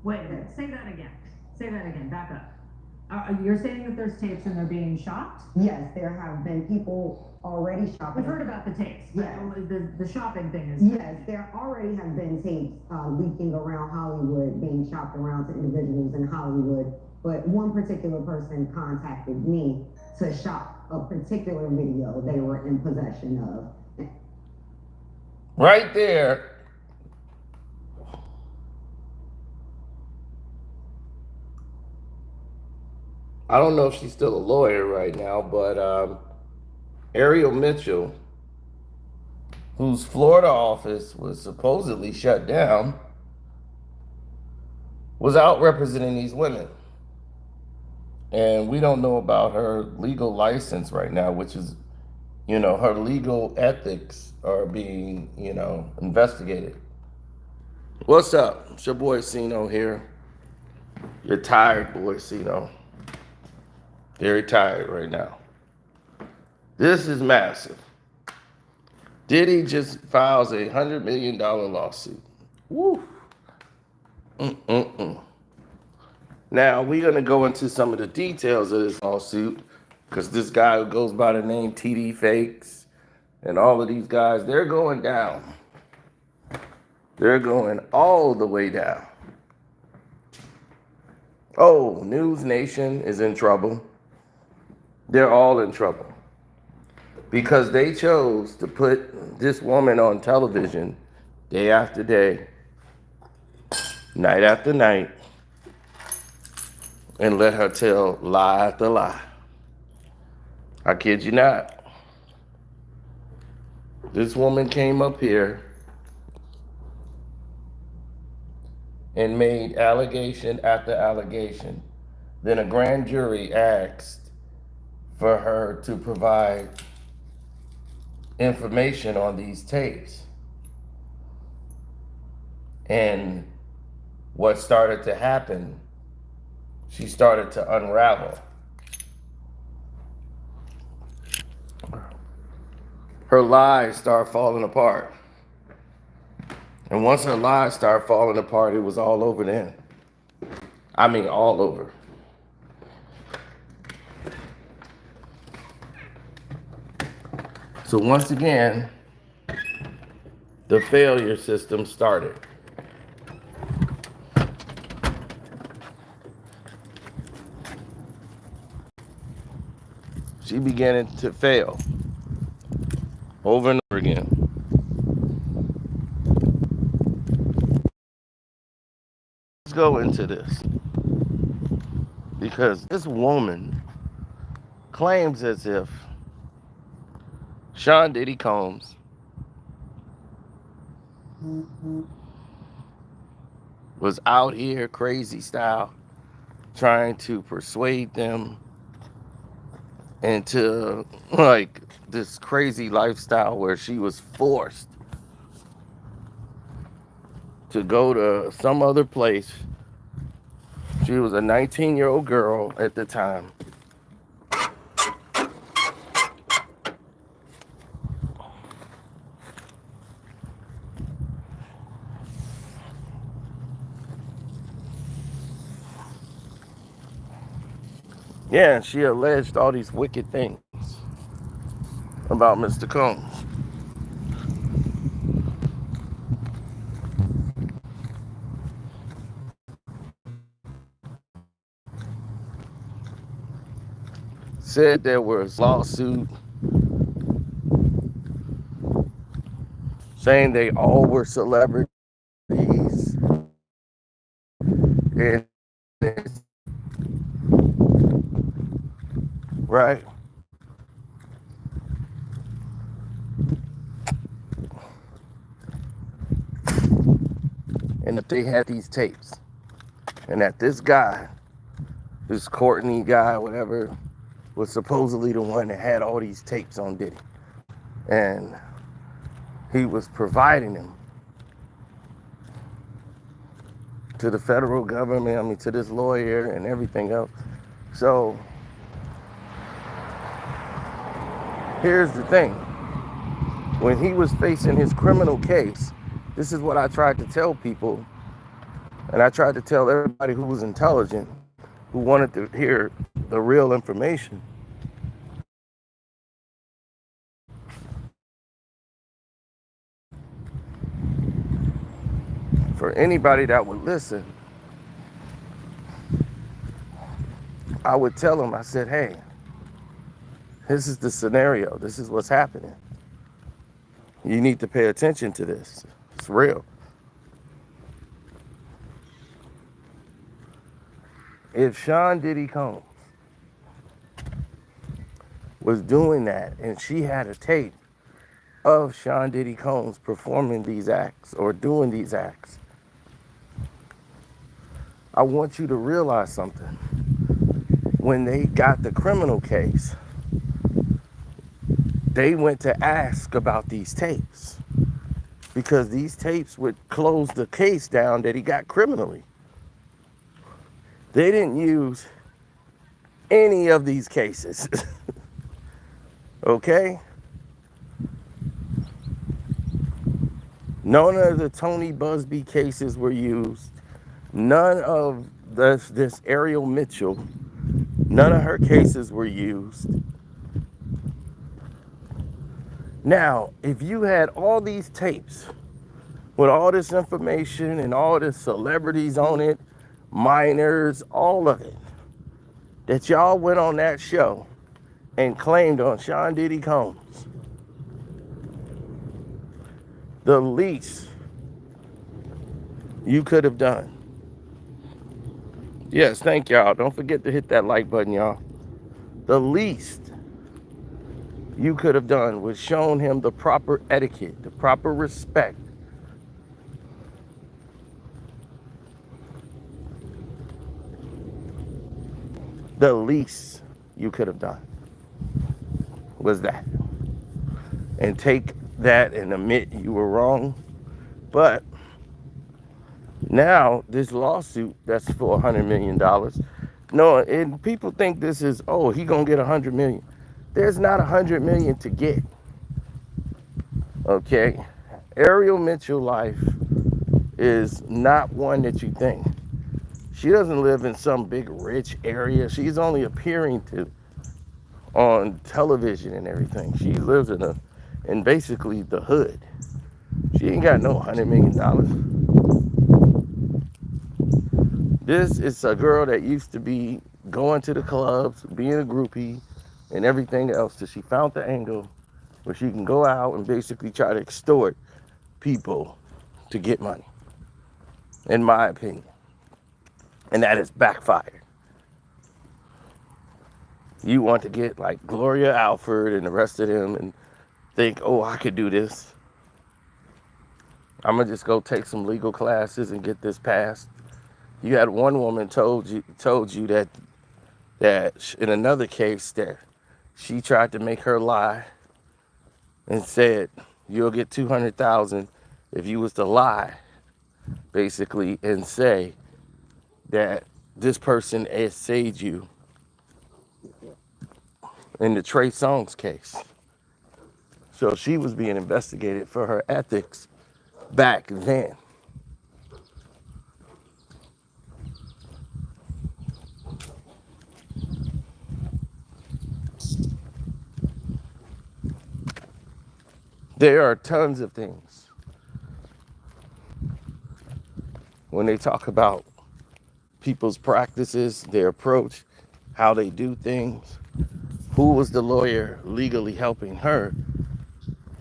Wait, say that again. Say that again. Back up. You're saying that there's tapes and they're being shopped? Yes, there have been people already shopping. We've heard about the tapes. Yes. The shopping thing is... Yes, there already have been tapes leaking around Hollywood, being shopped around to individuals in Hollywood. But one particular person contacted me to shop a particular video they were in possession of. Right there. I don't know if she's still a lawyer right now, but Ariel Mitchell, whose Florida office was supposedly shut down, was out representing these women. And we don't know about her legal license right now, which is, her legal ethics are being, investigated. What's up? It's your boy Sino here. You're tired, boy Sino. Very tired right now. This is massive. Diddy just files a $100 million lawsuit. Woo. Now, we're going to go into some of the details of this lawsuit because this guy who goes by the name TD Fakes and all of these guys, they're going down. They're going all the way down. Oh, Newsnation is in trouble. They're all in trouble because they chose to put this woman on television day after day, night after night, and let her tell lie after lie. I kid you not. This woman came up here and made allegation after allegation. Then a grand jury asked for her to provide information on these tapes. And what started to happen, she started to unravel. Her lies start falling apart. And once her lies start falling apart, it was all over then. I mean, all over. So once again, the failure system started. She began to fail over and over again. Let's go into this because this woman claims as if Sean Diddy Combs was out here crazy style trying to persuade them into like this crazy lifestyle where she was forced to go to some other place. She was a 19-year-old girl at the time. Yeah, she alleged all these wicked things about Mr. Combs. Said there was a lawsuit saying they all were celebrities. And right? And that they had these tapes. And that this guy, this Courtney guy, whatever, was supposedly the one that had all these tapes on Diddy. And he was providing them to the federal government, to this lawyer and everything else. So here's the thing. When he was facing his criminal case, this is what I tried to tell people. And I tried to tell everybody who was intelligent, who wanted to hear the real information, for anybody that would listen, I would tell them, I said, hey, this is the scenario. This is what's happening. You need to pay attention to this. It's real. If Sean Diddy Combs was doing that and she had a tape of Sean Diddy Combs performing these acts or doing these acts, I want you to realize something. When they got the criminal case, they went to ask about these tapes because these tapes would close the case down that he got criminally. They didn't use any of these cases. Okay? None of the Tony Busby cases were used. None of this Ariel Mitchell, none of her cases were used. Now, if you had all these tapes with all this information and all the celebrities on it, minors, all of it, that y'all went on that show and claimed on Sean Diddy Combs, the least you could have done. Yes, thank y'all. Don't forget to hit that like button, y'all. The least you could have done was shown him the proper etiquette, the proper respect. The least you could have done was that. And take that and admit you were wrong. But now this lawsuit that's for $100 million. No, and people think this is, oh, he gonna get $100 million. There's not $100 million to get. Okay? Ariel Mitchell life is not one that you think. She doesn't live in some big rich area. She's only appearing on television and everything. She lives in basically the hood. She ain't got no $100 million. This is a girl that used to be going to the clubs, being a groupie, and everything else till she found the angle where she can go out and basically try to extort people to get money, in my opinion. And that is backfired. You want to get like Gloria Alford and the rest of them and think, oh, I could do this. I'm going to just go take some legal classes and get this passed. You had one woman told you that in another case that she tried to make her lie and said you'll get 200,000 if you was to lie, basically, and say that this person essayed you in the Trey Songz case. So she was being investigated for her ethics back then. There are tons of things when they talk about people's practices, their approach, how they do things. Who was the lawyer legally helping her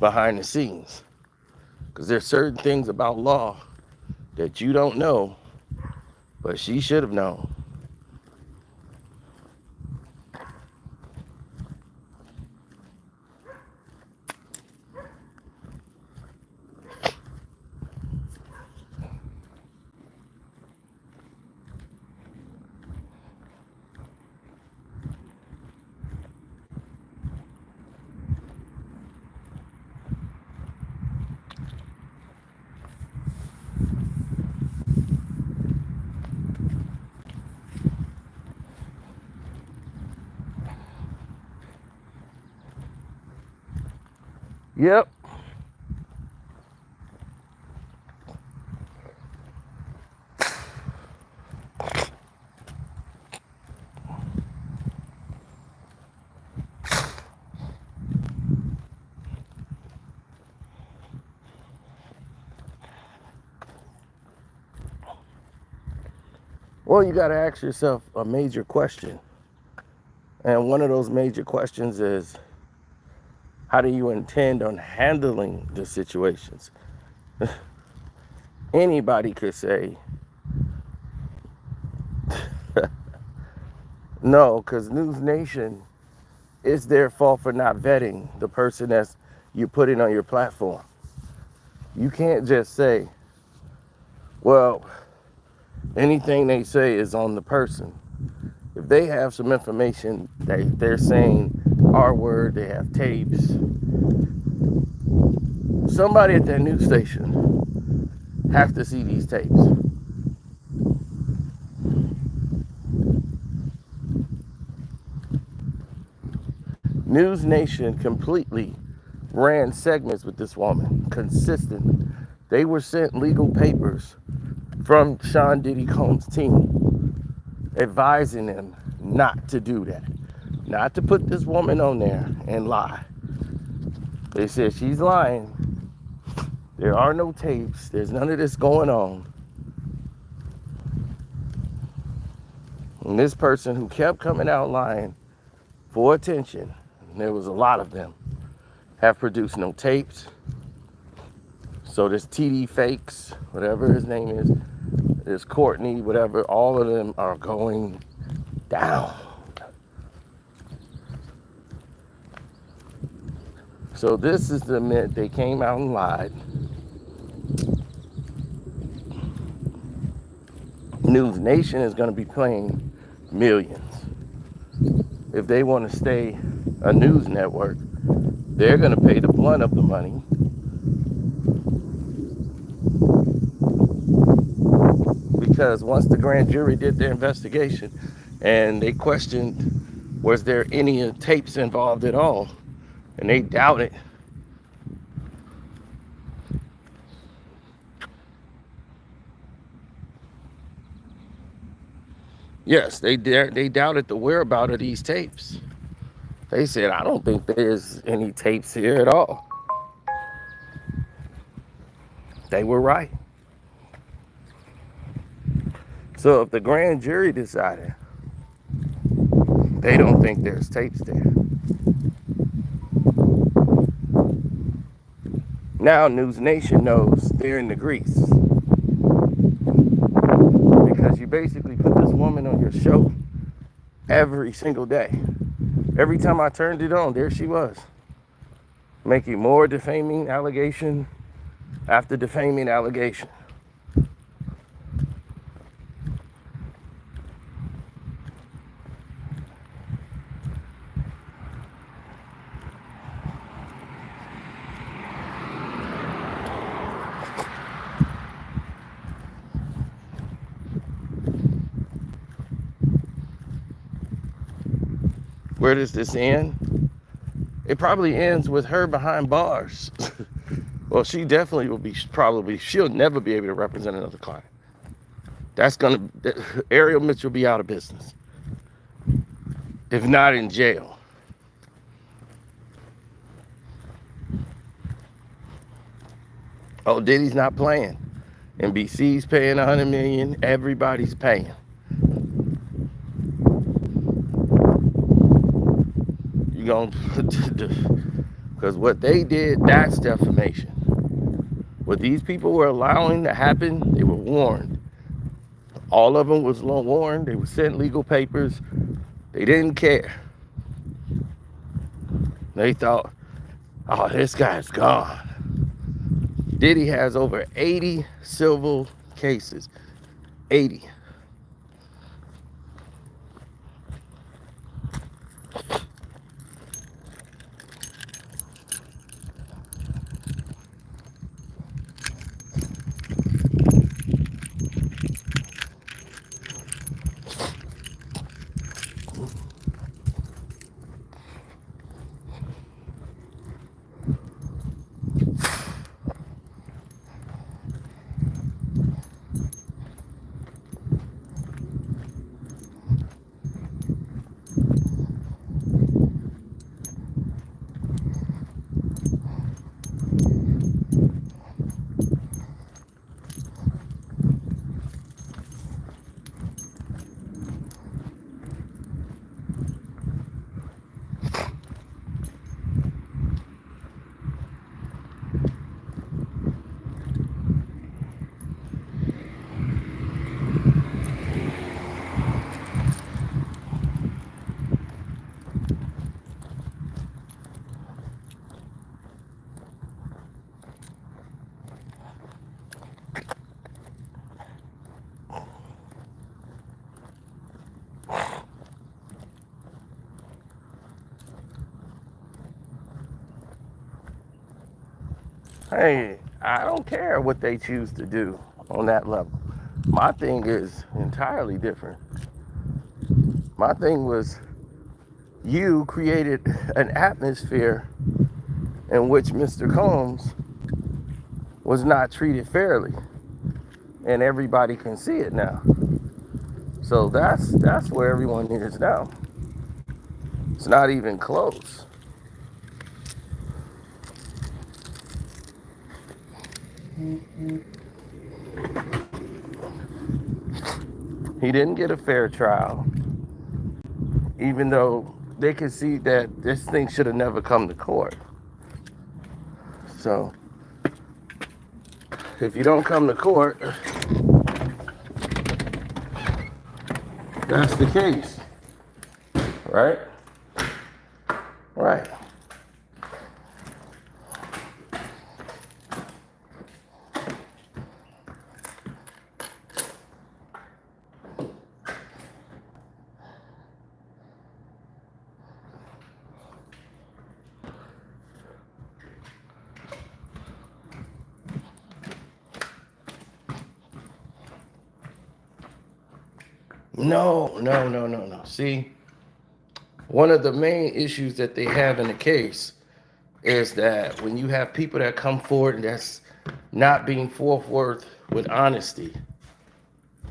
behind the scenes? Because there's certain things about law that you don't know, but she should have known. Yep. Well, you got to ask yourself a major question. And one of those major questions is, how do you intend on handling the situations? Anybody could say no, because News Nation, it's their fault for not vetting the person that's you putting on your platform. You can't just say, well, anything they say is on the person. If they have some information that they're saying our word, they have tapes, somebody at that news station have to see these tapes. News Nation completely ran segments with this woman consistently. They were sent legal papers from Sean Diddy Combs' team advising them not to do that, not to put this woman on there and lie. They said she's lying. There are no tapes. There's none of this going on. And this person who kept coming out lying for attention, and there was a lot of them, have produced no tapes. So this TD Fakes, whatever his name is, this Courtney, whatever, all of them are going down. So this is the minute they came out and lied. News Nation is going to be paying millions. If they want to stay a news network, they're going to pay the blunt of the money. Because once the grand jury did their investigation and they questioned, was there any tapes involved at all? And they doubted. Yes, they doubted the whereabouts of these tapes. They said, I don't think there's any tapes here at all. They were right. So if the grand jury decided they don't think there's tapes there, now News Nation knows they're in the grease. Because you basically put this woman on your show every single day. Every time I turned it on, there she was, making more defaming allegation after defaming allegation. Where does this end? It probably ends with her behind bars. Well, she definitely will be, she'll never be able to represent another client. Ariel Mitchell will be out of business, if not in jail. Oh, Diddy's not playing. NBC's paying $100 million. Everybody's paying. You gonna, because what they did, that's defamation. What these people were allowing to happen, they were warned. All of them was warned. They were sent legal papers. They didn't care. They thought, oh, this guy's gone. Diddy has over 80 civil cases. 80. Hey, I don't care what they choose to do on that level. My thing is entirely different. My thing was you created an atmosphere in which Mr. Combs was not treated fairly, and everybody can see it now. So that's where everyone is now. It's not even close. He didn't get a fair trial, even though they could see that this thing should have never come to court. So if you don't come to court, that's the case, right? Right. No. See, one of the main issues that they have in the case is that when you have people that come forward and that's not being forthward with honesty,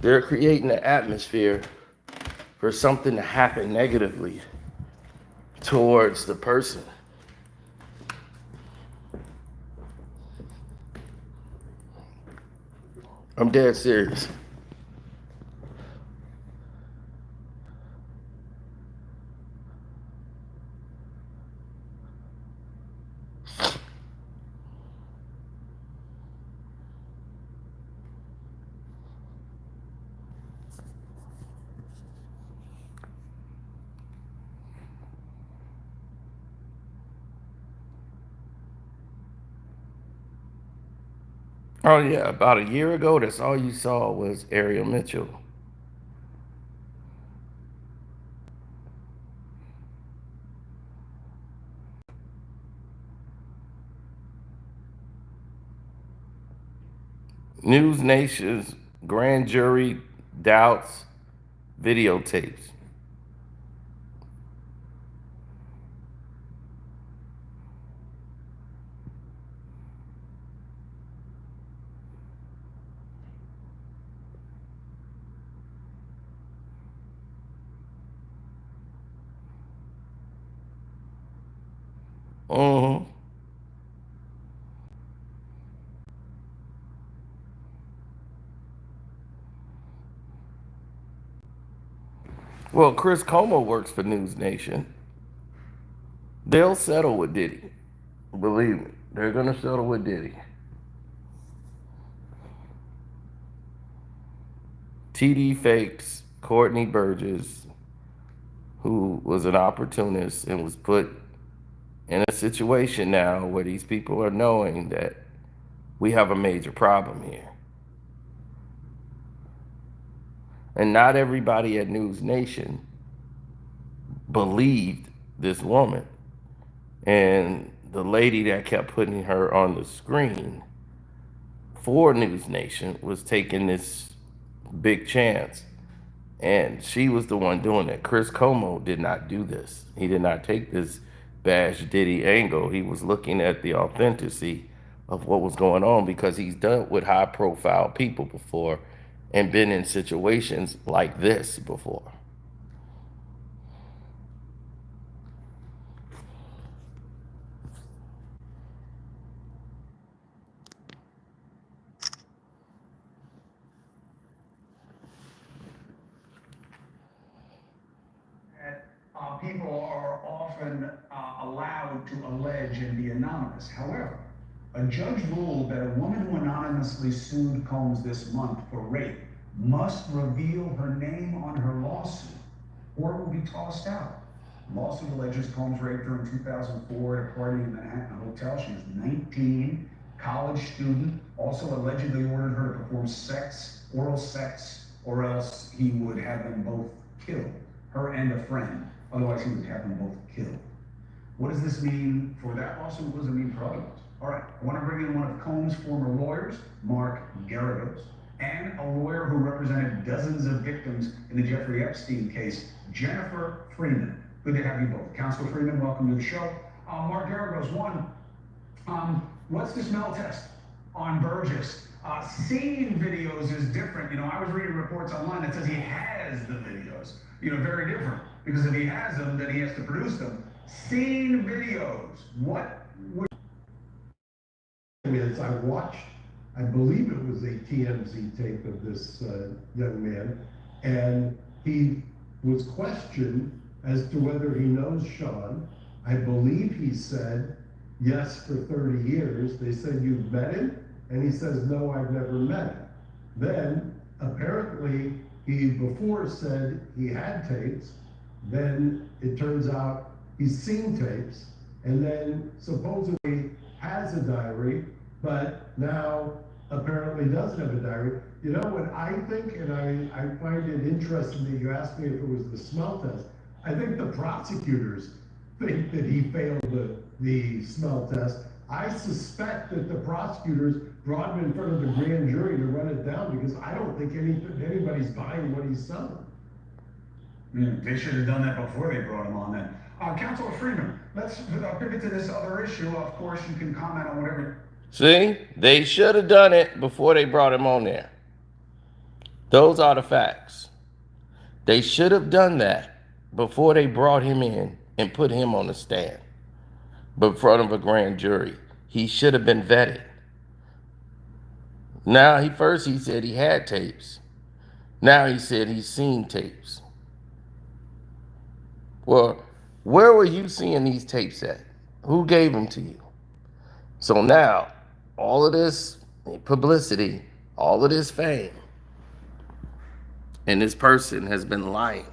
they're creating an atmosphere for something to happen negatively towards the person. I'm dead serious. Oh yeah, about a year ago, that's all you saw was Ariel Mitchell. Newsnation's grand jury doubts videotapes. Mm-hmm. Well, Chris Como works for News Nation. They'll settle with Diddy. Believe me, they're gonna settle with Diddy. TD fakes Courtney Burgess, who was an opportunist and was put in a situation now where these people are knowing that we have a major problem here. And not everybody at News Nation believed this woman. And the lady that kept putting her on the screen for News Nation was taking this big chance. And she was the one doing it. Chris Como did not do this. He did not take this bash Diddy angle. He was looking at the authenticity of what was going on because he's dealt with high profile people before and been in situations like this before. People are often allowed to allege and be anonymous. However, a judge ruled that a woman who anonymously sued Combs this month for rape must reveal her name on her lawsuit or it will be tossed out. The lawsuit alleges Combs raped her in 2004 at a party in Manhattan hotel. She was 19, college student, also allegedly ordered her to perform oral sex, or else he would have them both killed, her and a friend. Otherwise, he would have them both killed. What does this mean for that lawsuit? What does it mean for others? All right, I want to bring in one of Combs' former lawyers, Mark Geragos, and a lawyer who represented dozens of victims in the Jeffrey Epstein case, Jennifer Freeman. Good to have you both. Counselor Freeman, welcome to the show. Mark Geragos, what's the smell test on Burgess? Seeing videos is different. You know, I was reading reports online that says he has the videos. You know, very different. Because if he has them, then he has to produce them. Seeing videos, what would... Is I watched, I believe it was a TMZ tape of this young man, and he was questioned as to whether he knows Sean. I believe he said yes for 30 years. They said, "You've met him?" And he says, "No, I've never met him." Then apparently he before said he had tapes. Then it turns out he's seen tapes, and then supposedly has a diary, but now apparently doesn't have a diary. You know what I think, and I find it interesting that you asked me if it was the smell test. I think the prosecutors think that he failed the smell test. I suspect that the prosecutors brought him in front of the grand jury to run it down, because I don't think anybody's buying what he's selling. They should have done that before they brought him on then. Councilor Freeman, let's pivot to this other issue. Of course, you can comment on whatever. See, they should have done it before they brought him on there. Those are the facts. They should have done that before they brought him in and put him on the stand, but in front of a grand jury. He should have been vetted. Now, he said he had tapes. Now he said he's seen tapes. Well, where were you seeing these tapes at? Who gave them to you? So now, all of this publicity, all of this fame, and this person has been lying.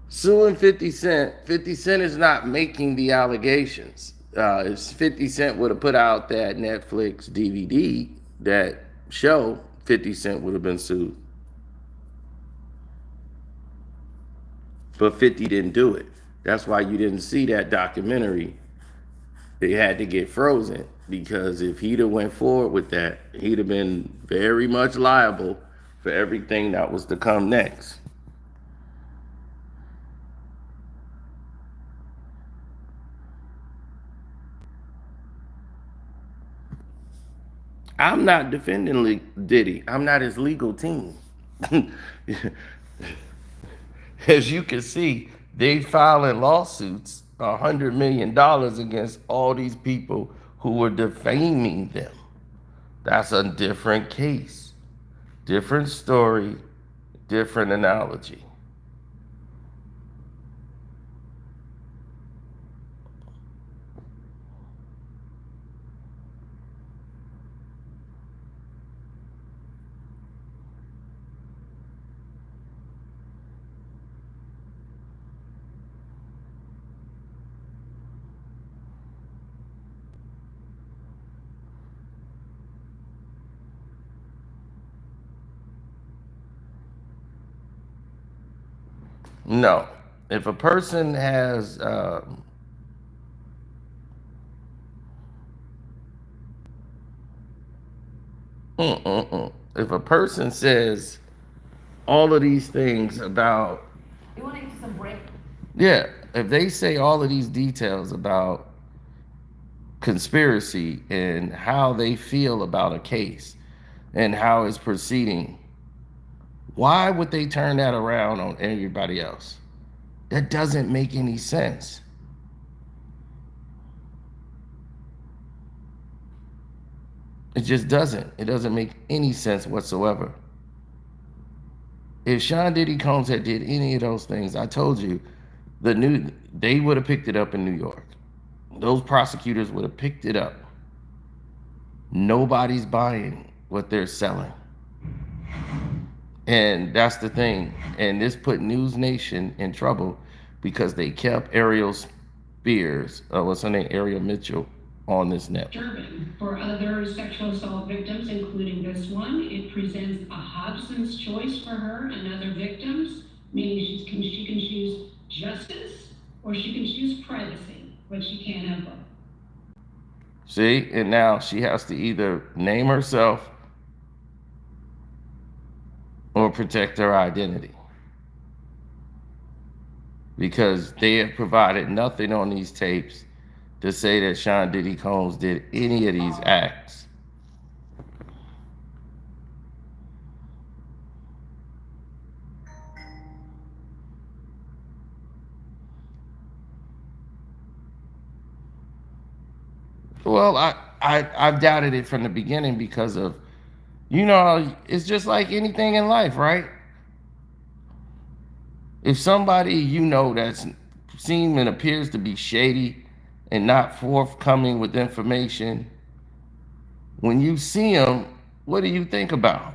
Suing 50 Cent. 50 Cent is not making the allegations. If 50 Cent would have put out that Netflix DVD, that show, 50 Cent would have been sued. But 50 didn't do it. That's why you didn't see that documentary. They had to get frozen, because if he'd have went forward with that, he'd have been very much liable for everything that was to come next. I'm not defending Diddy. I'm not his legal team. As you can see, they filing lawsuits, $100 million against all these people who were defaming them. That's a different case, different story, different analogy. No. If a person has if a person says all of these things about, You want to eat some break? yeah, if they say all of these details about conspiracy and how they feel about a case and how it's proceeding, why would they turn that around on everybody else? That doesn't make any sense. It just doesn't. It doesn't make any sense whatsoever. If Sean Diddy Combs had did any of those things, I told you, they would have picked it up in New York. Those prosecutors would have picked it up. Nobody's buying what they're selling. And that's the thing. And this put Newsnation in trouble, because they kept Ariel Spears, what's her name, Ariel Mitchell, on this network. German. For other sexual assault victims, including this one, it presents a Hobson's choice for her and other victims, meaning she can choose justice or she can choose privacy, but she can't have both. See, and now she has to either name herself or protect her identity, because they have provided nothing on these tapes to say that Sean Diddy Combs did any of these acts. Well, I've doubted it from the beginning because of, it's just like anything in life, right? If somebody that's seen and appears to be shady and not forthcoming with information, when you see them, what do you think about?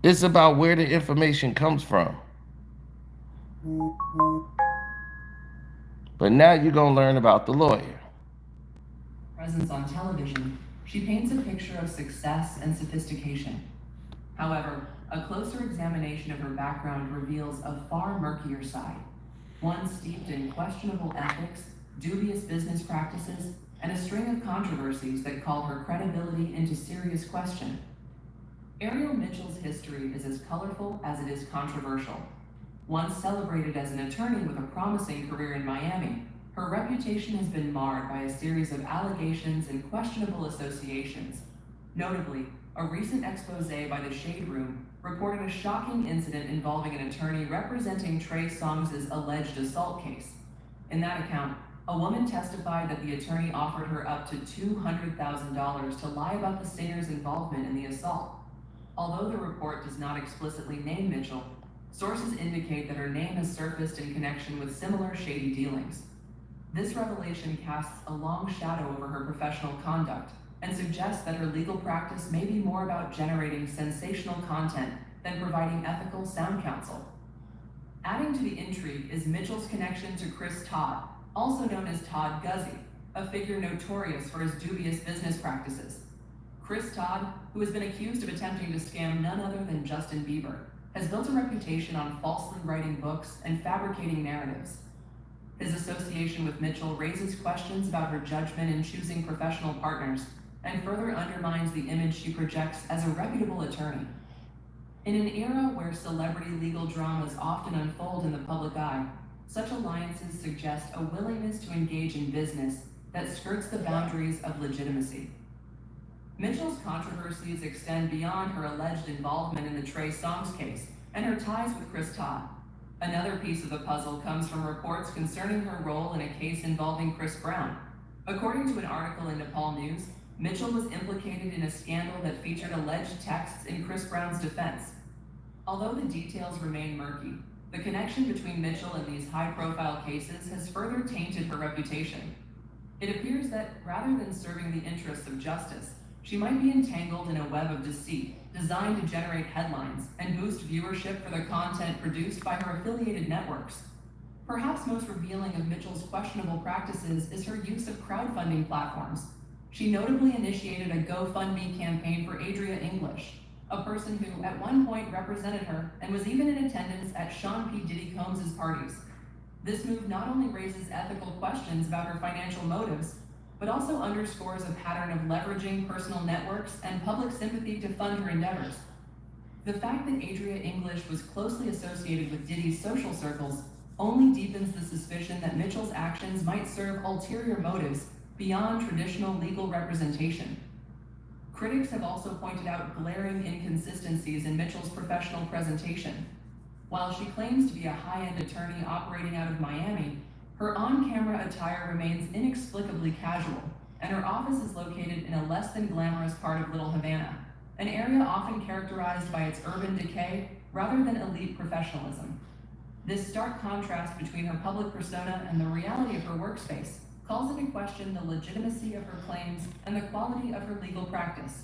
It's about where the information comes from. But now you're going to learn about the lawyer. Presence on television, she paints a picture of success and sophistication. However, a closer examination of her background reveals a far murkier side, one steeped in questionable ethics, dubious business practices, and a string of controversies that call her credibility into serious question. Ariel Mitchell's history is as colorful as it is controversial. Once celebrated as an attorney with a promising career in Miami, her reputation has been marred by a series of allegations and questionable associations. Notably, a recent expose by the Shade Room reported a shocking incident involving an attorney representing Trey Songz' alleged assault case. In that account, a woman testified that the attorney offered her up to $200,000 to lie about the singer's involvement in the assault. Although the report does not explicitly name Mitchell, sources indicate that her name has surfaced in connection with similar shady dealings. This revelation casts a long shadow over her professional conduct and suggests that her legal practice may be more about generating sensational content than providing ethical sound counsel. Adding to the intrigue is Mitchell's connection to Chris Todd, also known as Todd Guzzi, a figure notorious for his dubious business practices. Chris Todd, who has been accused of attempting to scam none other than Justin Bieber, has built a reputation on falsely writing books and fabricating narratives. His association with Mitchell raises questions about her judgment in choosing professional partners and further undermines the image she projects as a reputable attorney. In an era where celebrity legal dramas often unfold in the public eye, such alliances suggest a willingness to engage in business that skirts the boundaries of legitimacy. Mitchell's controversies extend beyond her alleged involvement in the Trey Songz case and her ties with Chris Todd. Another piece of the puzzle comes from reports concerning her role in a case involving Chris Brown. According to an article in Nepal News, Mitchell was implicated in a scandal that featured alleged texts in Chris Brown's defense. Although the details remain murky, the connection between Mitchell and these high-profile cases has further tainted her reputation. It appears that rather than serving the interests of justice, she might be entangled in a web of deceit designed to generate headlines and boost viewership for the content produced by her affiliated networks. Perhaps most revealing of Mitchell's questionable practices is her use of crowdfunding platforms. She notably initiated a GoFundMe campaign for Adria English, a person who at one point represented her and was even in attendance at Sean P. Diddy Combs' parties. This move not only raises ethical questions about her financial motives, but also underscores a pattern of leveraging personal networks and public sympathy to fund her endeavors. The fact that Adria English was closely associated with Diddy's social circles only deepens the suspicion that Mitchell's actions might serve ulterior motives beyond traditional legal representation. Critics have also pointed out glaring inconsistencies in Mitchell's professional presentation. While she claims to be a high-end attorney operating out of Miami, her on-camera attire remains inexplicably casual, and her office is located in a less than glamorous part of Little Havana, an area often characterized by its urban decay rather than elite professionalism. This stark contrast between her public persona and the reality of her workspace calls into question the legitimacy of her claims and the quality of her legal practice.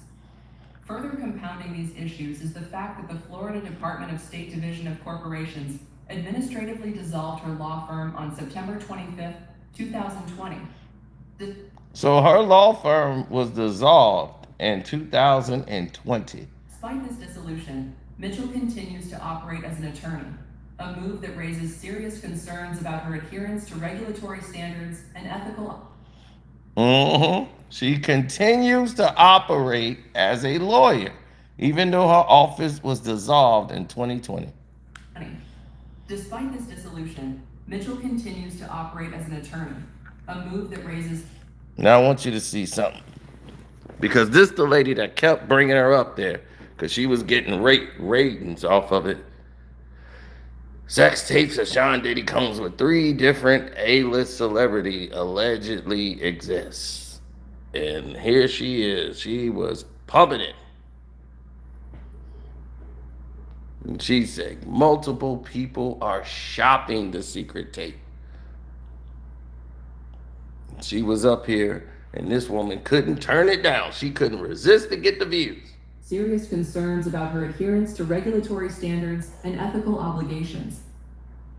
Further compounding these issues is the fact that the Florida Department of State Division of Corporations administratively dissolved her law firm on September 25th, 2020. So her law firm was dissolved in 2020. Despite this dissolution, Mitchell continues to operate as an attorney, a move that raises serious concerns about her adherence to regulatory standards and ethical. She continues to operate as a lawyer, even though her office was dissolved in 2020. Despite this dissolution, Mitchell continues to operate as an attorney, a move that raises. Now I want you to see something, because this the lady that kept bringing her up there, because she was getting ratings off of it. Sex tapes of Sean Diddy Combs with 3 different A-list celebrity allegedly exists. And here she is. She was pumping it. And she said multiple people are shopping the secret tape. She was up here, and this woman couldn't turn it down. She couldn't resist to get the views. Serious concerns about her adherence to regulatory standards and ethical obligations.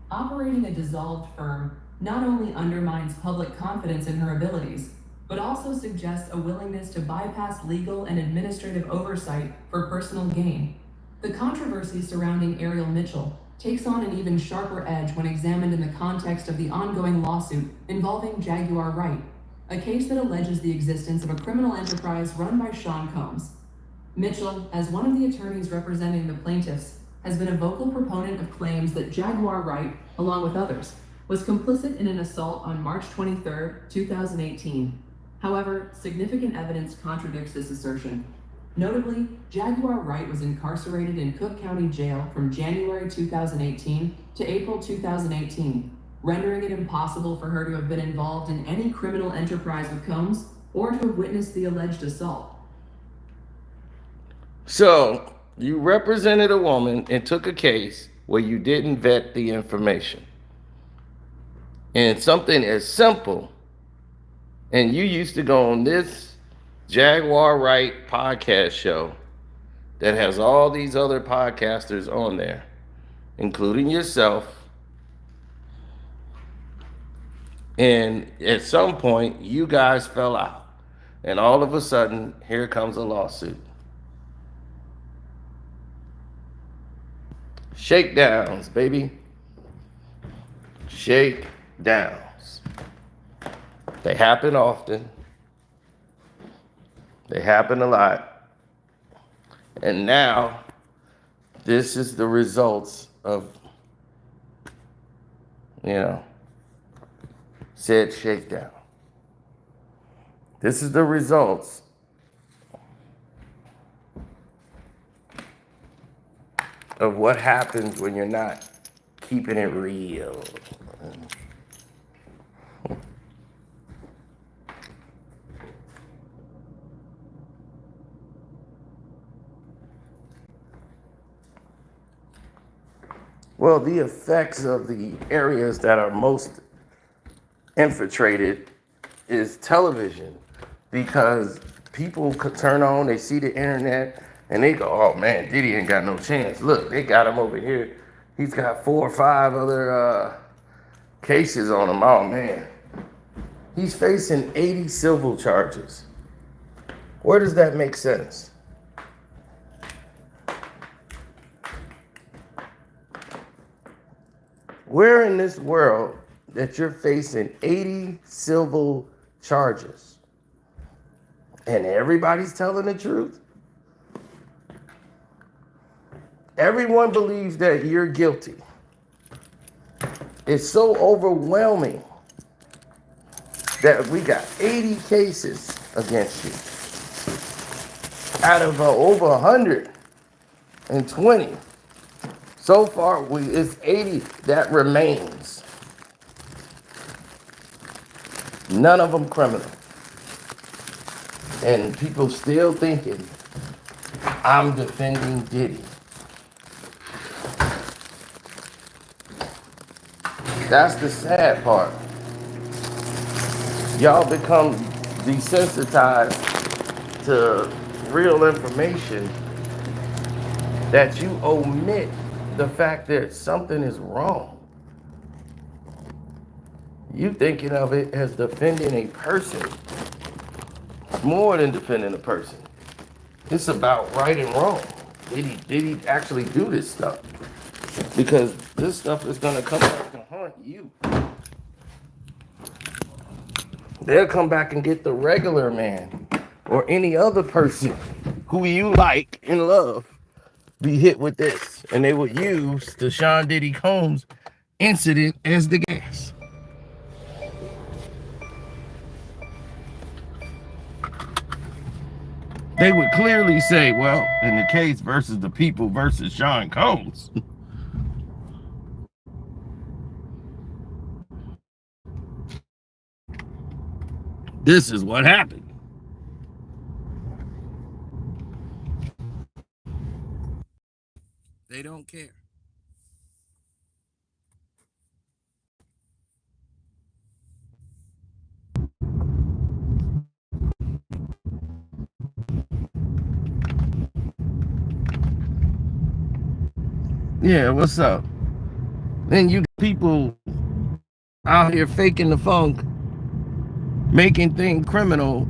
Operating a dissolved firm not only undermines public confidence in her abilities, but also suggests a willingness to bypass legal and administrative oversight for personal gain. The controversy surrounding Ariel Mitchell takes on an even sharper edge when examined in the context of the ongoing lawsuit involving Jaguar Wright, a case that alleges the existence of a criminal enterprise run by Sean Combs. Mitchell, as one of the attorneys representing the plaintiffs, has been a vocal proponent of claims that Jaguar Wright, along with others, was complicit in an assault on March 23, 2018. However, significant evidence contradicts this assertion. Notably, Jaguar Wright was incarcerated in Cook County Jail from January 2018 to April 2018, rendering it impossible for her to have been involved in any criminal enterprise with Combs or to have witnessed the alleged assault. So, you represented a woman and took a case where you didn't vet the information. And something as simple, and you used to go on this Jaguar Wright podcast show that has all these other podcasters on there, including yourself. And at some point, you guys fell out. And all of a sudden, here comes a lawsuit. Shakedowns, baby. Shakedowns. They happen often. They happen a lot. And now, this is the results of, said shakedown. This is the results of what happens when you're not keeping it real. Well, the effects of the areas that are most infiltrated is television, because people could turn on, they see the internet, and they go, oh man, Diddy ain't got no chance. Look, they got him over here. He's got 4 or 5 other cases on him. Oh man. He's facing 80 civil charges. Where does that make sense? Where in this world that you're facing 80 civil charges and everybody's telling the truth? Everyone believes that you're guilty. It's so overwhelming that we got 80 cases against you out of over 120. So far, it's 80 that remains. None of them criminal. And people still thinking, I'm defending Diddy. That's the sad part. Y'all become desensitized to real information that you omit the fact that something is wrong. You thinking of it as defending a person. More than defending a person. It's about right and wrong. Did he actually do this stuff? Because this stuff is gonna come back to haunt you. They'll come back and get the regular man or any other person who you like and love be hit with this. And they will use the Sean Diddy Combs incident as the gas. They would clearly say, well, in the case versus the people versus Sean Combs. This is what happened. They don't care. Yeah, what's up? Then you people out here faking the funk, making things criminal